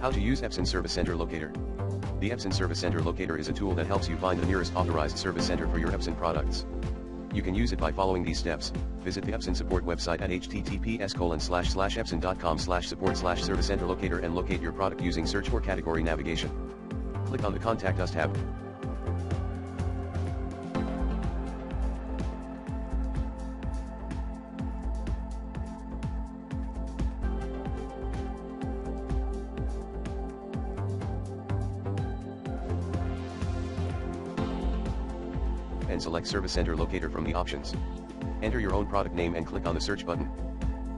How to use Epson Service Center Locator. The Epson Service Center Locator is a tool that helps you find the nearest authorized service center for your Epson products. You can use it by following these steps. Visit the Epson support website at https://epson.com/support/service center locator and locate your product using search or category navigation. Click on the Contact Us tab. And select Service Center Locator from the options. Enter your own product name and click on the search button.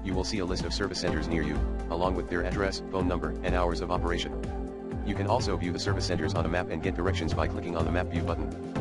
You will see a list of service centers near you, along with their address, phone number, and hours of operation. You can also view the service centers on a map and get directions by clicking on the Map View button.